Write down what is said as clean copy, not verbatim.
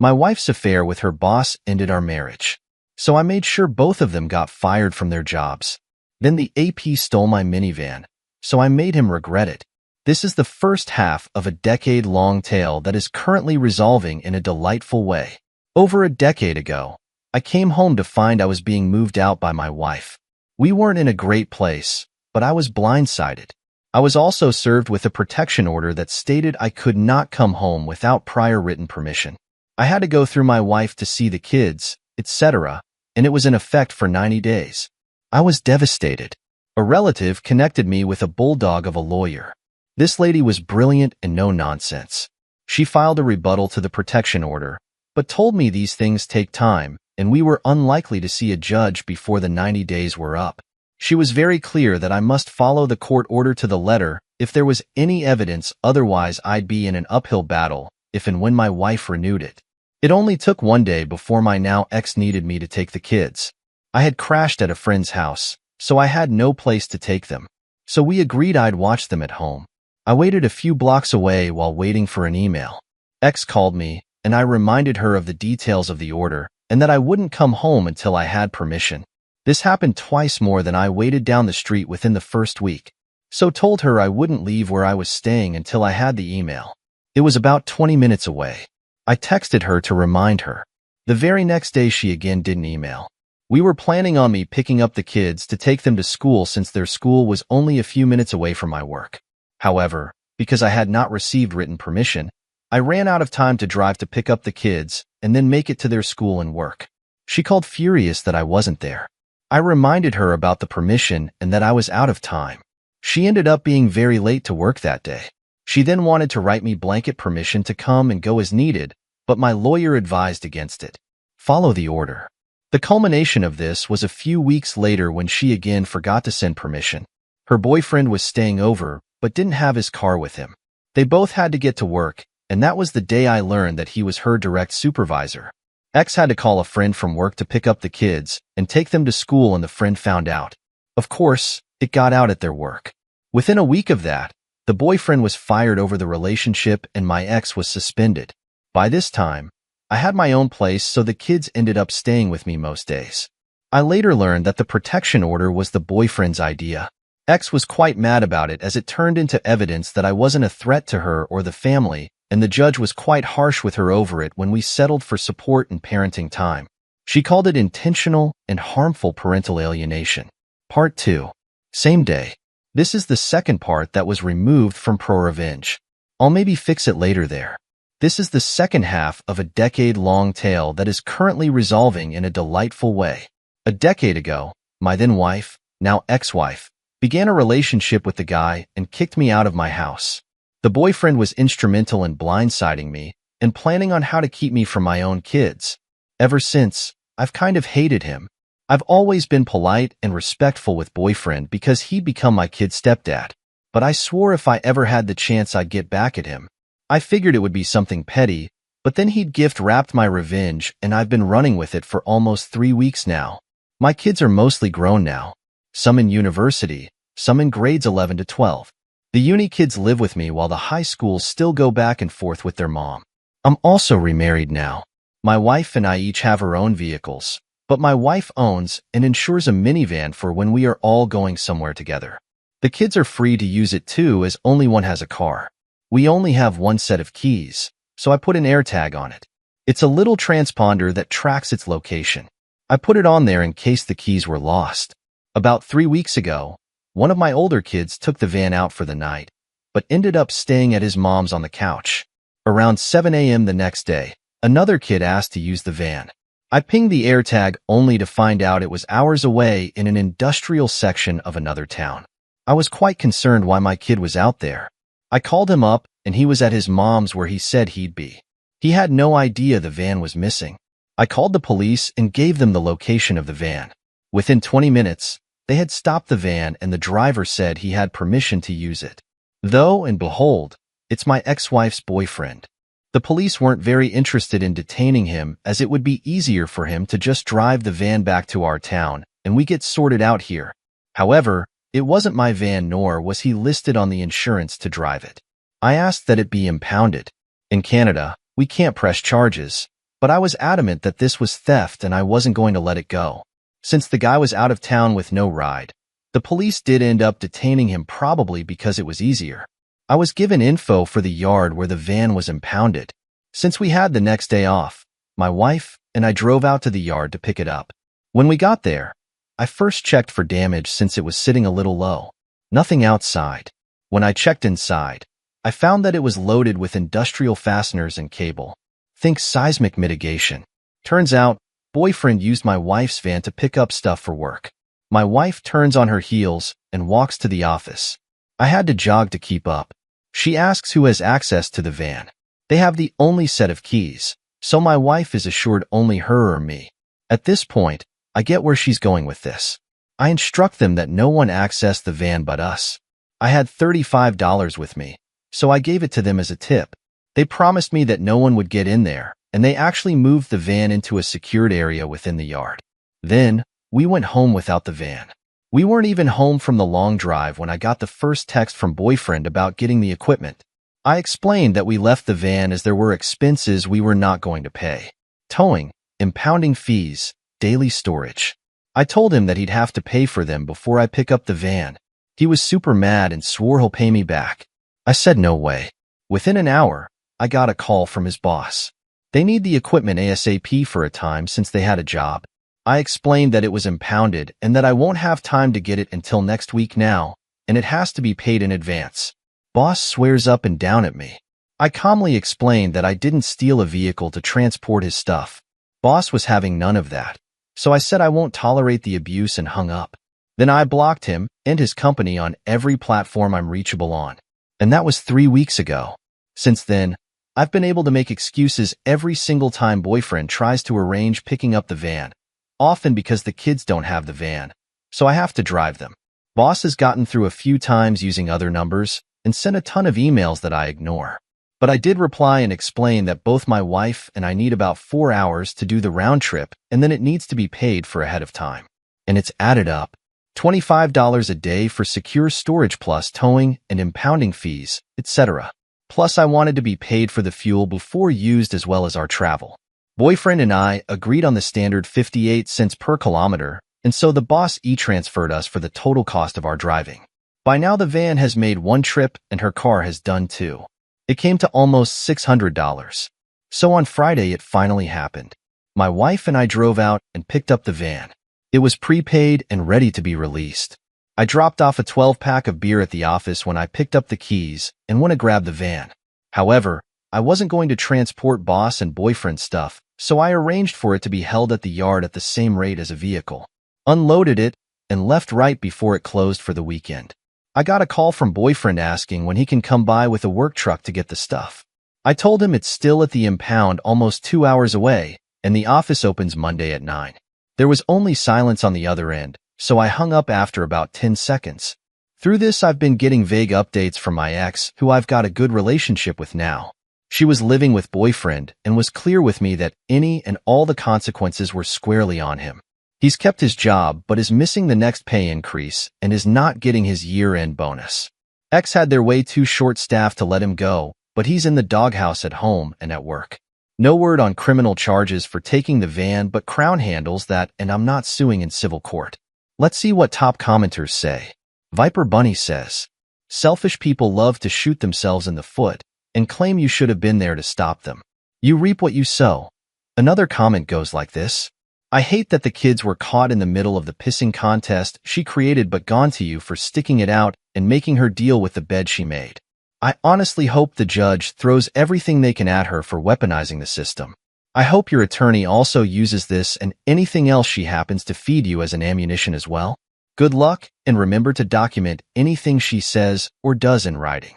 My wife's affair with her boss ended our marriage. So I made sure both of them got fired from their jobs. Then the AP stole my minivan, so I made him regret it. This is the first half of a decade-long tale that is currently resolving in a delightful way. Over a decade ago, I came home to find I was being moved out by my wife. We weren't in a great place, but I was blindsided. I was also served with a protection order that stated I could not come home without prior written permission. I had to go through my wife to see the kids, etc., and it was in effect for 90 days. I was devastated. A relative connected me with a bulldog of a lawyer. This lady was brilliant and no nonsense. She filed a rebuttal to the protection order, but told me these things take time, and we were unlikely to see a judge before the 90 days were up. She was very clear that I must follow the court order to the letter if there was any evidence, otherwise I'd be in an uphill battle if and when my wife renewed it. It only took one day before my now ex needed me to take the kids. I had crashed at a friend's house, so I had no place to take them. So we agreed I'd watch them at home. I waited a few blocks away while waiting for an email. Ex called me, and I reminded her of the details of the order and that I wouldn't come home until I had permission. This happened twice more than I waited down the street within the first week, so told her I wouldn't leave where I was staying until I had the email. It was about 20 minutes away. I texted her to remind her. The very next day she again didn't email. We were planning on me picking up the kids to take them to school since their school was only a few minutes away from my work. However, because I had not received written permission, I ran out of time to drive to pick up the kids and then make it to their school and work. She called furious that I wasn't there. I reminded her about the permission and that I was out of time. She ended up being very late to work that day. She then wanted to write me blanket permission to come and go as needed, but my lawyer advised against it. Follow the order. The culmination of this was a few weeks later when she again forgot to send permission. Her boyfriend was staying over, but didn't have his car with him. They both had to get to work, and that was the day I learned that he was her direct supervisor. Ex had to call a friend from work to pick up the kids and take them to school, and the friend found out. Of course, it got out at their work. Within a week of that, the boyfriend was fired over the relationship and my ex was suspended. By this time, I had my own place, so the kids ended up staying with me most days. I later learned that the protection order was the boyfriend's idea. Ex was quite mad about it as it turned into evidence that I wasn't a threat to her or the family, and the judge was quite harsh with her over it when we settled for support and parenting time. She called it intentional and harmful parental alienation. Part 2. Same day. This is the second part that was removed from Pro Revenge. I'll maybe fix it later there. This is the second half of a decade-long tale that is currently resolving in a delightful way. A decade ago, my then-wife, now ex-wife, began a relationship with the guy and kicked me out of my house. The boyfriend was instrumental in blindsiding me and planning on how to keep me from my own kids. Ever since, I've kind of hated him. I've always been polite and respectful with boyfriend because he'd become my kid's stepdad. But I swore if I ever had the chance I'd get back at him. I figured it would be something petty, but then he'd gift-wrapped my revenge and I've been running with it for almost 3 weeks now. My kids are mostly grown now. Some in university, some in grades 11 to 12. The uni kids live with me while the high schools still go back and forth with their mom. I'm also remarried now. My wife and I each have our own vehicles, but my wife owns and insures a minivan for when we are all going somewhere together. The kids are free to use it too, as only one has a car. We only have one set of keys, so I put an AirTag on it. It's a little transponder that tracks its location. I put it on there in case the keys were lost. About 3 weeks ago, one of my older kids took the van out for the night, but ended up staying at his mom's on the couch. Around 7 a.m. the next day, another kid asked to use the van. I pinged the AirTag only to find out it was hours away in an industrial section of another town. I was quite concerned why my kid was out there. I called him up, and he was at his mom's where he said he'd be. He had no idea the van was missing. I called the police and gave them the location of the van. Within 20 minutes, they had stopped the van and the driver said he had permission to use it. Though, and behold, it's my ex-wife's boyfriend. The police weren't very interested in detaining him as it would be easier for him to just drive the van back to our town and we get sorted out here. However, it wasn't my van nor was he listed on the insurance to drive it. I asked that it be impounded. In Canada, we can't press charges, But I was adamant that this was theft and I wasn't going to let it go. Since the guy was out of town with no ride, the police did end up detaining him, probably because it was easier. I was given info for the yard where the van was impounded. Since we had the next day off, my wife and I drove out to the yard to pick it up. When we got there, I first checked for damage since it was sitting a little low. Nothing outside. When I checked inside, I found that it was loaded with industrial fasteners and cable. Think seismic mitigation. Turns out, boyfriend used my wife's van to pick up stuff for work. My wife turns on her heels and walks to the office. I had to jog to keep up. She asks who has access to the van. They have the only set of keys, so my wife is assured only her or me. At this point, I get where she's going with this. I instruct them that no one accessed the van but us. I had $35 with me, so I gave it to them as a tip. They promised me that no one would get in there, and they actually moved the van into a secured area within the yard. Then, we went home without the van. We weren't even home from the long drive when I got the first text from boyfriend about getting the equipment. I explained that we left the van as there were expenses we were not going to pay. Towing, impounding fees, daily storage. I told him that he'd have to pay for them before I pick up the van. He was super mad and swore he'll pay me back. I said no way. Within an hour, I got a call from his boss. They need the equipment ASAP for a time since they had a job. I explained that it was impounded and that I won't have time to get it until next week now, and it has to be paid in advance. Boss swears up and down at me. I calmly explained that I didn't steal a vehicle to transport his stuff. Boss was having none of that, so I said I won't tolerate the abuse and hung up. Then I blocked him and his company on every platform I'm reachable on. And that was 3 weeks ago. Since then, I've been able to make excuses every single time boyfriend tries to arrange picking up the van, often because the kids don't have the van, so I have to drive them. Boss has gotten through a few times using other numbers and sent a ton of emails that I ignore. But I did reply and explain that both my wife and I need about 4 hours to do the round trip, and then it needs to be paid for ahead of time. And it's added up. $25 a day for secure storage plus towing and impounding fees, etc. Plus I wanted to be paid for the fuel before used as well as our travel. Boyfriend and I agreed on the standard 58 cents per kilometer, and so the boss e-transferred us for the total cost of our driving. By now the van has made one trip and her car has done 2. It came to almost $600. So on Friday it finally happened. My wife and I drove out and picked up the van. It was prepaid and ready to be released. I dropped off a 12-pack of beer at the office when I picked up the keys and went to grab the van. However, I wasn't going to transport boss and boyfriend stuff, so I arranged for it to be held at the yard at the same rate as a vehicle. Unloaded it and left right before it closed for the weekend. I got a call from boyfriend asking when he can come by with a work truck to get the stuff. I told him it's still at the impound almost 2 hours away, and the office opens Monday at 9. There was only silence on the other end, so I hung up after about 10 seconds. Through this, I've been getting vague updates from my ex, who I've got a good relationship with now. She was living with boyfriend and was clear with me that any and all the consequences were squarely on him. He's kept his job but is missing the next pay increase and is not getting his year-end bonus. Ex had their way too short-staffed to let him go, but he's in the doghouse at home and at work. No word on criminal charges for taking the van, but Crown handles that, and I'm not suing in civil court. Let's see what top commenters say. Viper Bunny says, selfish people love to shoot themselves in the foot and claim you should have been there to stop them. You reap what you sow. Another comment goes like this. I hate that the kids were caught in the middle of the pissing contest she created but gone to you for sticking it out and making her deal with the bed she made. I honestly hope the judge throws everything they can at her for weaponizing the system. I hope your attorney also uses this and anything else she happens to feed you as an ammunition as well. Good luck, and remember to document anything she says or does in writing.